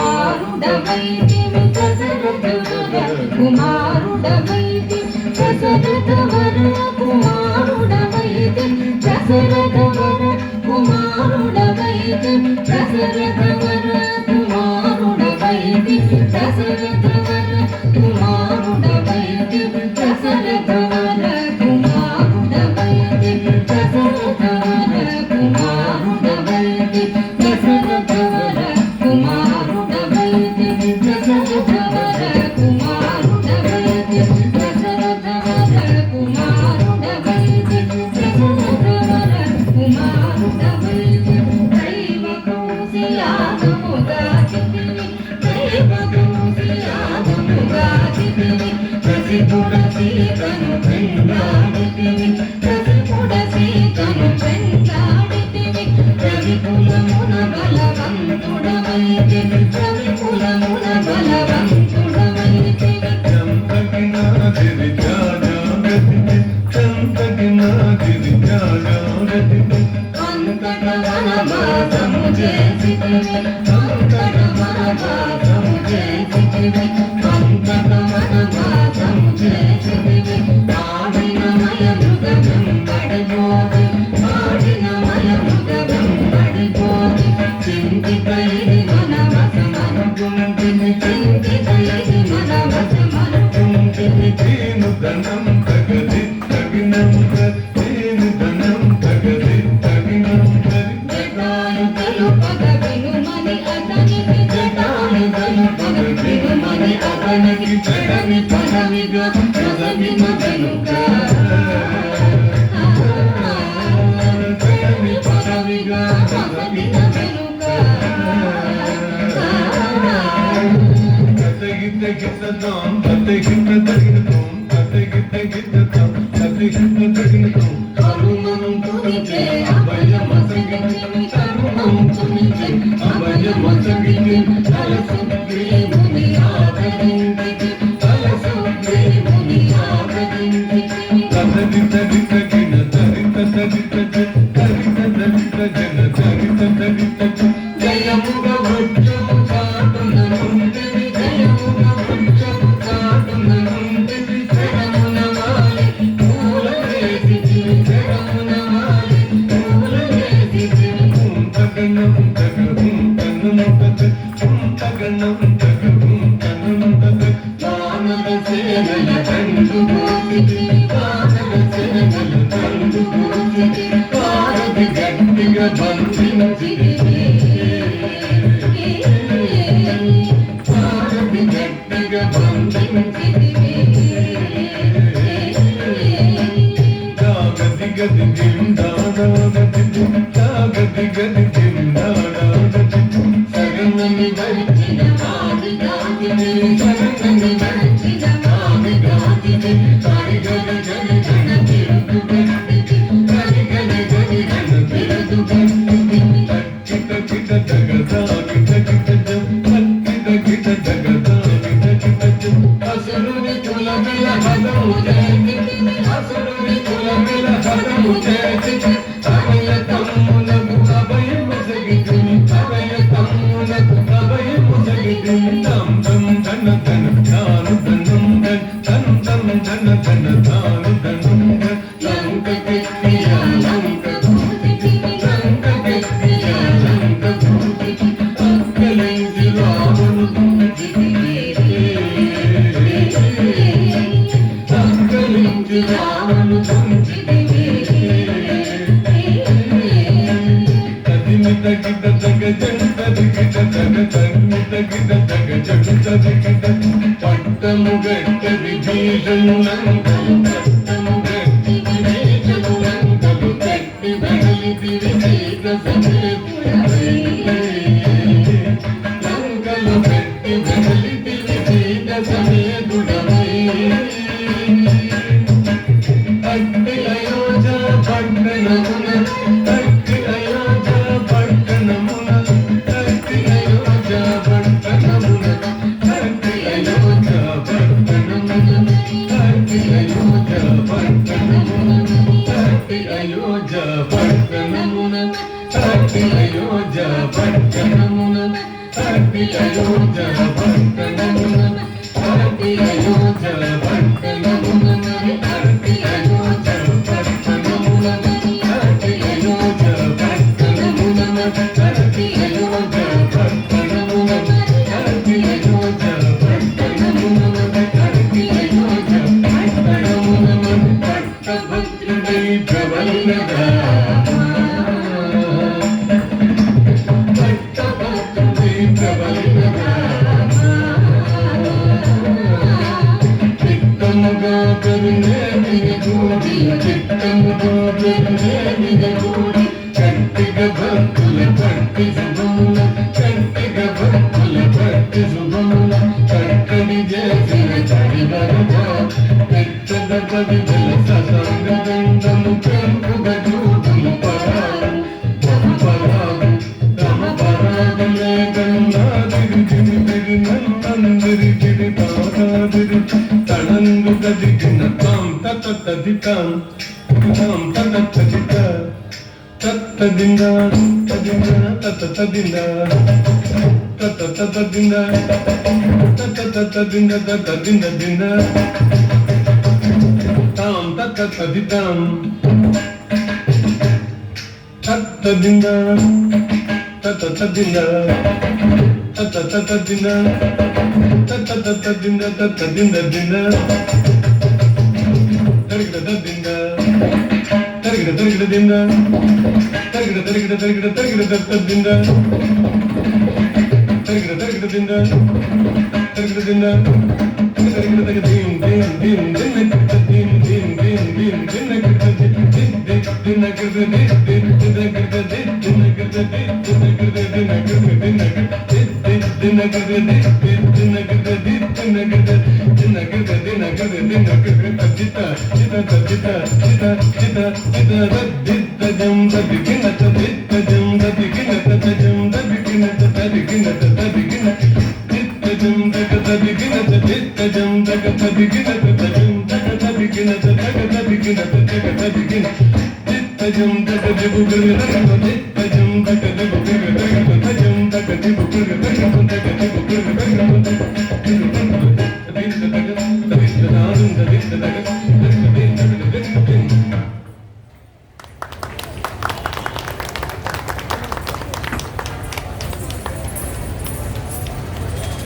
కుమారుడవైతి దశరథవర కుమారుడవైతి దశరథవర కుమారుడవైతి దశరథవర కుమారుడవైతి దశరథవర కుమారుడవైతి దశరథవర కుమారుడవైతి దశరథవర కుమారుడవైతి దశరథవర కుమారుడవైతి దశరథవర కుమారుడవైతి దశరథవర కుమారుడవైతి దశరథవర కుమారుడవైతి దైవకౌశియాగముగా చితివి దైవకౌశియాగముగా చితివి ప్రసిద్ధుడ సీతను పెండ్లాడితివి ప్రసిద్ధుడ సీతను పెండ్లాడితివి రవికులమున బలవంతుడవైతివి రవికులమున బలవంతుడవైతివి అంతట వనవాసము చేసితివి అంతట వనవాసము చేసితివి అంతట వనవాసము చేసితివి ఆడిన మయ మృగం పడిపోది ఆడిన మయ మృగం పడిపోది చింతితైది మనవసమనుకుంటిని చింతితైది మనవసమనుకుంటిని తేను ధనం తగది తగినంత తేను ధనం తగది తగినంత జటాయుధలు పదవినుమని అతనికి జటాయుధలు పదవినుమని అతనికి జడని పదవిగా పదవిన వెనుక జడని పదవిగా పదవిన వెనుక తగిత గితతం తగిత తగినతం తగిత గితతం తగిత తగినతం కరుణం తునిచే అభయమసగితి కరుణం తునిచే అభయమసగితి తలసుగ్రీవుని ఆదరించితి తలసుగ్రీవుని ఆదరించితి తగిత తగిత గిన తగిత తగిత తగిత తగిత జన తగిత తగిత జయముగా వచ్చము చాటున నుండివి జయముగా వచ్చము చాటున నుండివి శరమున వాలి పూల వేసితి శరమున వాలి పూల వేసితి తగనం తగం తగనం తగనం తగనం వానర సేనల కండు గోసితి వానర సేనల కండు గోసితి వారధి గట్టిగా బంధించితి వారధి గట్టిగా బంధించితి జాగతి గది జిందానాగతి జాగతి గది జిందానాగతి సగనని వచ్చిన ఆదిగాతిని సగనని వచ్చిన ఆదిగాతిని హరిగని జని జన తిరుగు గట్టికి హరిగని జని జన తిరుగు గట్టికి తక్కిత కిట జగదాగి తక్కిత తక్కిత కిట జగదాగి తక్కిత అసురుని కులమిల హదము చేసితివి అసురుని కులమిల హదము చేసితి అభయ తమ్ములకు అభయమసగితిని అభయ తమ్ములకు అభయమసగితిని తం తం ధన ధన ధాను ధనం ధన్ తం తం ధన ధన ధాను ధనం ధన్ లంక కెక్కియ లంక భూతికి లంక కెక్కియ లంక భూతికి అక్కలైంది రాముడు భూతికి అక్కలైంది రాముడు భూతికి తదిమిత గిట తగ జంట దిగిట తగ తదిమిత గిట తగ జంట దిగిట పట్టము గట్ట విభీషణులంకలు పట్టము గట్టి విభీషణులంకలు గట్టి బయలిది విజేత సమేతుడవై కంటిగా భక్తుల పట్టి శుభముల కంటిగా భక్తుల పట్టి శుభముల కట్టడి చేసిన చరివరద పెద్దద కవితల ససంగదండము పెంపుగ చూపులు పరాలు పరాలు తమ పరాగులే కన్నాదిరి తిరి తిరి నన్నందిరి తిరి తాదాదిరి తనందు కదిగిన తాం తత తదితాం తాం తత తదితా తత్తదింద తదింద తత తదింద తత తదింద తత తదింద తదింద దింద తాం తత తదితాం తత్తదింద తత తదింద తత తదింద తత తదింద తదింద దింద తరిగిడ దింద తరిగిడ తరిగిడ దింద తరిగిడ తరిగిడ తరిగిడ తరిగిడ తరిగిడ తరిగిడ తరిగిడ దింద తరిగిడ దింద తరిగిడ తరిగిడ దీం దీం దీం దిన్న కిట దీం దీం దీం దీం దిన్న కిట దిన్న కిట దిన్న కిట దిన్న కిట దిన్న కిట దిన్న కిట దిన్న కిట దిన్న కిట దిన్న కిట దిన్న కిట దిన్న కిట దిన్న కిట జిత జిత జిత జిత జిత జిత జిత జం దదికిన జిత జం దదికిన జం దదికిన దదికిన దదికిన జిత జం దదికిన జిత జం దదికిన జం దదికిన దదికిన దదికిన జిత జం దదిబుగల జిత జం దదిబుగల జం దదిబుగల దదిబుగల